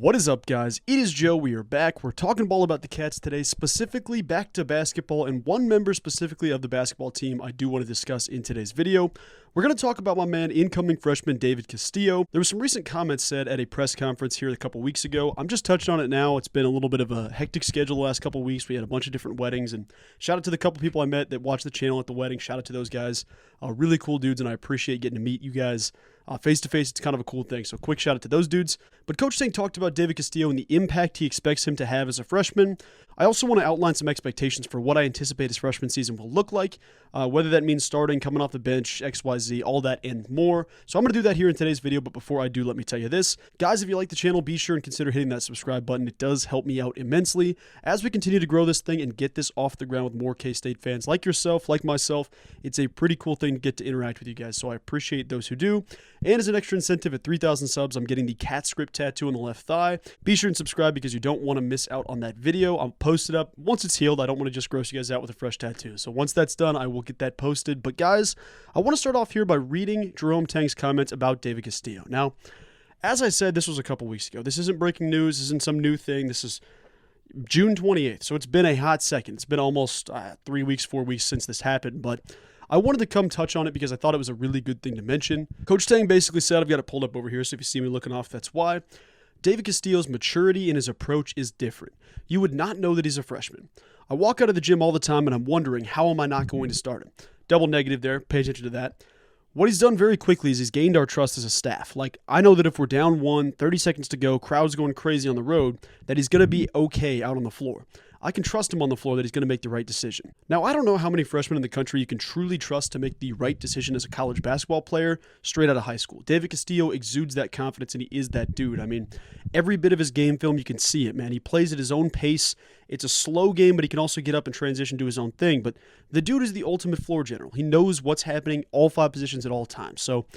What is up, guys? It is Joe. We are back. We're talking ball about the Cats today, specifically back to basketball, and one member specifically of the basketball team I do want to discuss in today's video. We're going to talk about my man, incoming freshman David Castillo. There was some recent comments said at a press conference here a couple weeks ago. I'm just touching on it now. It's been a little bit of a hectic schedule the last couple weeks. We had a bunch of different weddings, and shout out to the couple people I met that watched the channel at the wedding. Shout out to those guys. Really cool dudes, and I appreciate getting to meet you guys face to face. It's kind of a cool thing. So quick shout out to those dudes. But Coach Tang talked about David Castillo and the impact he expects him to have as a freshman. I also want to outline some expectations for what I anticipate his freshman season will look like, whether that means starting, coming off the bench, XYZ, all that and more. So I'm going to do that here in today's video, but before I do, let me tell you this. Guys, if you like the channel, be sure and consider hitting that subscribe button. It does help me out immensely as we continue to grow this thing and get this off the ground with more K-State fans like yourself, like myself. It's a pretty cool thing to get to interact with you guys, so I appreciate those who do. And as an extra incentive, at 3,000 subs, I'm getting the cat script tattoo on the left thigh. Be sure and subscribe because you don't want to miss out on that video. I'll post it up. Once it's healed, I don't want to just gross you guys out with a fresh tattoo. So once that's done, I will get that posted. But guys, I want to start off here by reading Jerome Tang's comments about David Castillo. Now, as I said, this was a couple weeks ago. This isn't breaking news. This isn't some new thing. This is June 28th. So it's been a hot second. It's been almost 3 weeks, 4 weeks since this happened. But I wanted to come touch on it because I thought it was a really good thing to mention. Coach Tang basically said, I've got it pulled up over here, so if you see me looking off, that's why. David Castillo's maturity in his approach is different. You would not know that he's a freshman. I walk out of the gym all the time and I'm wondering, how am I not going to start him? Double negative there. Pay attention to that. What he's done very quickly is he's gained our trust as a staff. Like, I know that if we're down 1, 30 seconds to go, crowd's going crazy on the road, that he's going to be okay out on the floor. I can trust him on the floor that he's going to make the right decision. Now, I don't know how many freshmen in the country you can truly trust to make the right decision as a college basketball player straight out of high school. David Castillo exudes that confidence, and he is that dude. I mean, every bit of his game film, you can see it, man. He plays at his own pace. It's a slow game, but he can also get up and transition to his own thing. But the dude is the ultimate floor general. He knows what's happening, all 5 positions at all times. So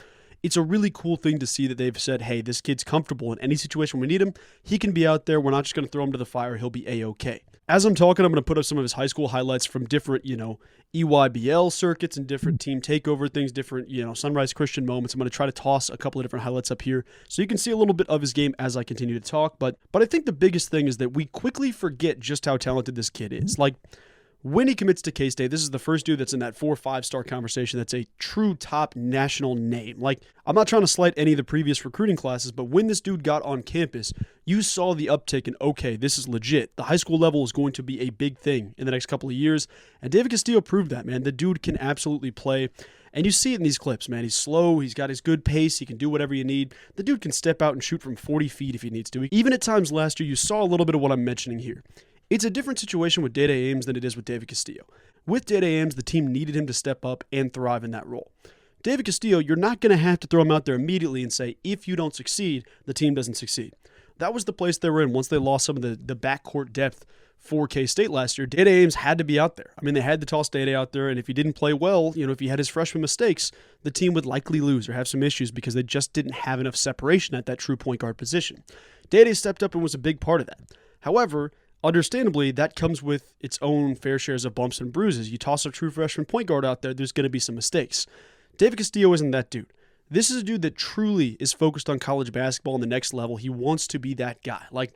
it's a really cool thing to see that they've said, hey, this kid's comfortable in any situation we need him. He can be out there. We're not just going to throw him to the fire. He'll be A-okay. As I'm talking, I'm going to put up some of his high school highlights from different, EYBL circuits and different team takeover things, different, Sunrise Christian moments. I'm going to try to toss a couple of different highlights up here so you can see a little bit of his game as I continue to talk. But I think the biggest thing is that we quickly forget just how talented this kid is. Like, when he commits to K-State, this is the first dude that's in that 4- or 5-star conversation that's a true top national name. Like, I'm not trying to slight any of the previous recruiting classes, but when this dude got on campus, you saw the uptick in, okay, this is legit. The high school level is going to be a big thing in the next couple of years, and David Castillo proved that, man. The dude can absolutely play, and you see it in these clips, man. He's slow, he's got his good pace, he can do whatever you need. The dude can step out and shoot from 40 feet if he needs to. Even at times last year, you saw a little bit of what I'm mentioning here. It's a different situation with Dede Ames than it is with David Castillo. With Dede Ames, the team needed him to step up and thrive in that role. David Castillo, you're not going to have to throw him out there immediately and say, if you don't succeed, the team doesn't succeed. That was the place they were in once they lost some of the backcourt depth for K-State last year. Dede Ames had to be out there. I mean, they had to toss Dede out there, and if he didn't play well, if he had his freshman mistakes, the team would likely lose or have some issues because they just didn't have enough separation at that true point guard position. Dede stepped up and was a big part of that. However, understandably, that comes with its own fair shares of bumps and bruises. You toss a true freshman point guard out there, there's going to be some mistakes. David Castillo isn't that dude. This is a dude that truly is focused on college basketball on the next level. He wants to be that guy. Like,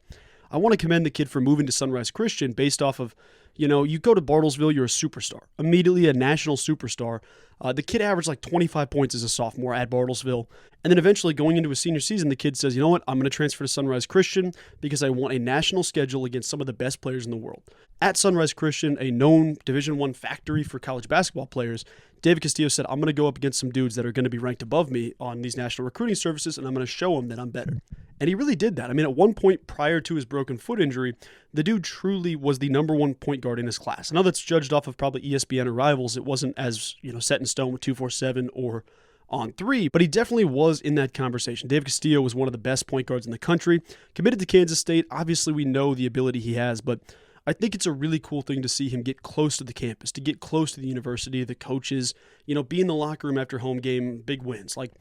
I want to commend the kid for moving to Sunrise Christian based off of, you go to Bartlesville, you're a superstar. Immediately a national superstar. The kid averaged like 25 points as a sophomore at Bartlesville. And then eventually going into his senior season, the kid says, you know what, I'm going to transfer to Sunrise Christian because I want a national schedule against some of the best players in the world. At Sunrise Christian, a known Division I factory for college basketball players, David Castillo said, I'm going to go up against some dudes that are going to be ranked above me on these national recruiting services, and I'm going to show them that I'm better. And he really did that. I mean, at one point prior to his broken foot injury, the dude truly was the #1 point guard in his class. I know that's judged off of probably ESPN or Rivals. It wasn't as, set in stone with 247 or on 3, but he definitely was in that conversation. David Castillo was one of the best point guards in the country. Committed to Kansas State. Obviously, we know the ability he has, but I think it's a really cool thing to see him get close to the campus, to get close to the university, the coaches, be in the locker room after home game, big wins. Like,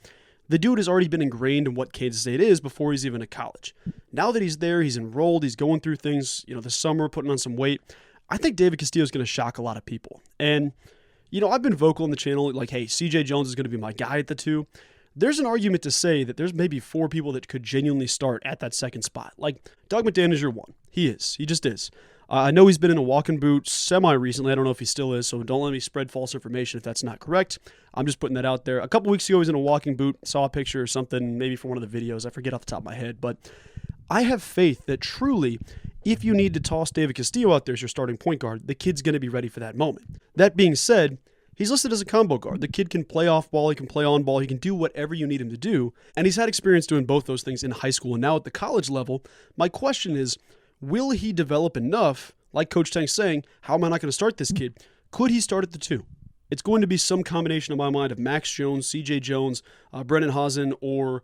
the dude has already been ingrained in what Kansas State is before he's even at college. Now that he's there, he's enrolled, he's going through things, this summer, putting on some weight. I think David Castillo is going to shock a lot of people. And, I've been vocal on the channel, like, hey, CJ Jones is going to be my guy at the 2. there's an argument to say that there's maybe 4 people that could genuinely start at that second spot. Like, Doug McDaniel is your one. He is. He just is. I know he's been in a walking boot semi-recently. I don't know if he still is, so don't let me spread false information if that's not correct. I'm just putting that out there. A couple weeks ago, he was in a walking boot. Saw a picture or something, maybe from one of the videos. I forget off the top of my head. But I have faith that truly, if you need to toss David Castillo out there as your starting point guard, the kid's going to be ready for that moment. That being said, he's listed as a combo guard. The kid can play off ball, he can play on ball, he can do whatever you need him to do. And he's had experience doing both those things in high school and now at the college level. My question is, will he develop enough, like Coach Tang's saying, how am I not going to start this kid? Could he start at the 2? It's going to be some combination in my mind of Max Jones, CJ Jones, Brennan Hazen, or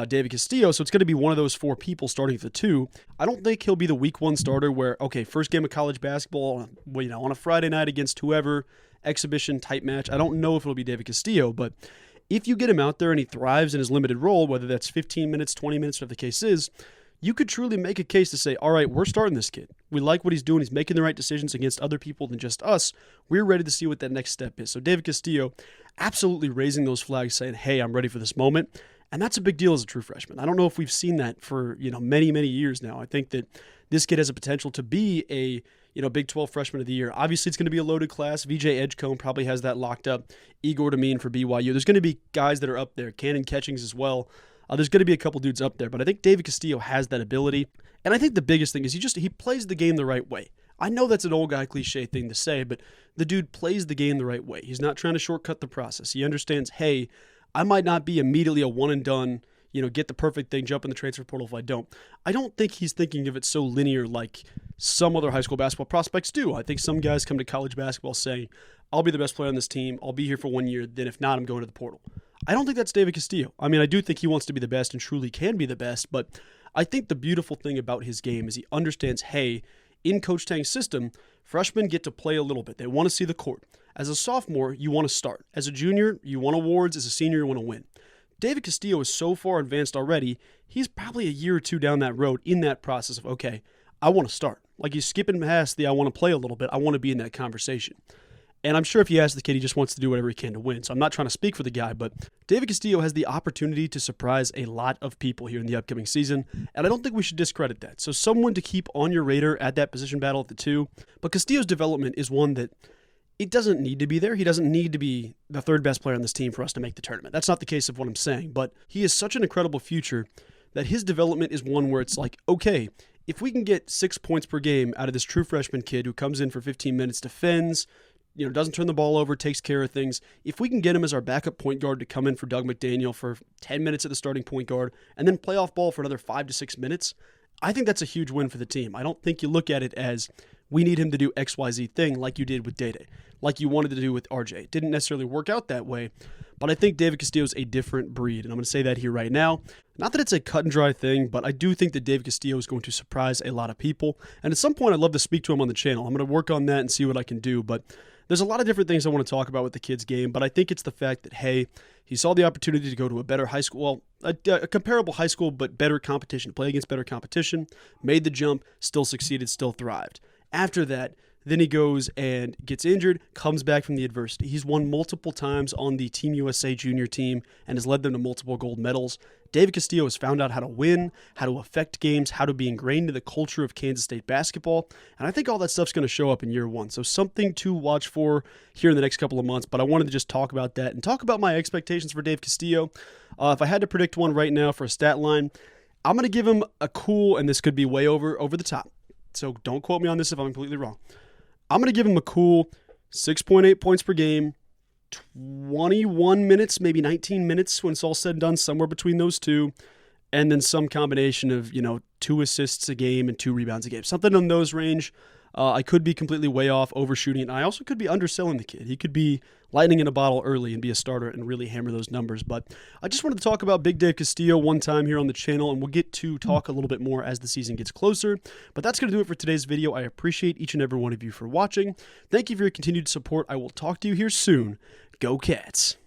David Castillo. So it's going to be one of those 4 people starting at the 2. I don't think he'll be the week 1 starter where, okay, first game of college basketball, on a Friday night against whoever, exhibition type match. I don't know if it'll be David Castillo, but if you get him out there and he thrives in his limited role, whether that's 15 minutes, 20 minutes, whatever the case is, you could truly make a case to say, all right, we're starting this kid. We like what he's doing. He's making the right decisions against other people than just us. We're ready to see what that next step is. So David Castillo absolutely raising those flags, saying, hey, I'm ready for this moment. And that's a big deal as a true freshman. I don't know if we've seen that for, many, many years now. I think that this kid has a potential to be a, Big 12 freshman of the year. Obviously, it's going to be a loaded class. VJ Edgecombe probably has that locked up. Igor Demeen for BYU. There's going to be guys that are up there. Cannon Catchings as well. There's going to be a couple dudes up there, but I think David Castillo has that ability. And I think the biggest thing is he plays the game the right way. I know that's an old guy cliche thing to say, but the dude plays the game the right way. He's not trying to shortcut the process. He understands, hey, I might not be immediately a one and done, get the perfect thing, jump in the transfer portal if I don't. I don't think he's thinking of it so linear like some other high school basketball prospects do. I think some guys come to college basketball saying, I'll be the best player on this team. I'll be here for 1 year. Then if not, I'm going to the portal. I don't think that's David Castillo. I mean, I do think he wants to be the best and truly can be the best, but I think the beautiful thing about his game is he understands, hey, in Coach Tang's system, freshmen get to play a little bit. They want to see the court. As a sophomore, you want to start. As a junior, you want awards. As a senior, you want to win. David Castillo is so far advanced already, he's probably a year or 2 down that road in that process of, okay, I want to start. Like he's skipping past the I want to play a little bit. I want to be in that conversation. And I'm sure if you ask the kid, he just wants to do whatever he can to win. So I'm not trying to speak for the guy, but David Castillo has the opportunity to surprise a lot of people here in the upcoming season, and I don't think we should discredit that. So someone to keep on your radar at that position battle at the 2. But Castillo's development is one that it doesn't need to be there. He doesn't need to be the 3rd best player on this team for us to make the tournament. That's not the case of what I'm saying, but he has such an incredible future that his development is one where it's like, okay, if we can get 6 points per game out of this true freshman kid who comes in for 15 minutes, defends, doesn't turn the ball over, takes care of things. If we can get him as our backup point guard to come in for Doug McDaniel for 10 minutes at the starting point guard and then play off ball for another 5 to 6 minutes, I think that's a huge win for the team. I don't think you look at it as we need him to do XYZ thing like you did with Day-Day, like you wanted to do with RJ. It didn't necessarily work out that way, but I think David Castillo's a different breed, and I'm going to say that here right now. Not that it's a cut and dry thing, but I do think that David Castillo is going to surprise a lot of people, and at some point I'd love to speak to him on the channel. I'm going to work on that and see what I can do, but there's a lot of different things I want to talk about with the kid's game, but I think it's the fact that, hey, he saw the opportunity to go to a better high school, well, a comparable high school, but better competition, play against better competition, made the jump, still succeeded, still thrived. After that, then he goes and gets injured, comes back from the adversity. He's won multiple times on the Team USA junior team and has led them to multiple gold medals. David Castillo has found out how to win, how to affect games, how to be ingrained in the culture of Kansas State basketball, and I think all that stuff's going to show up in year 1. So something to watch for here in the next couple of months, but I wanted to just talk about that and talk about my expectations for Dave Castillo. If I had to predict one right now for a stat line, I'm going to give him a cool, and this could be way over the top, so don't quote me on this if I'm completely wrong. I'm going to give him a cool 6.8 points per game, 21 minutes, maybe 19 minutes when it's all said and done, somewhere between those two, and then some combination of, 2 assists a game and 2 rebounds a game. Something in those range. I could be completely way off, overshooting it, and I also could be underselling the kid. He could be lightning in a bottle early and be a starter and really hammer those numbers. But I just wanted to talk about Big Dave Castillo one time here on the channel, and we'll get to talk a little bit more as the season gets closer. But that's going to do it for today's video. I appreciate each and every one of you for watching. Thank you for your continued support. I will talk to you here soon. Go Cats!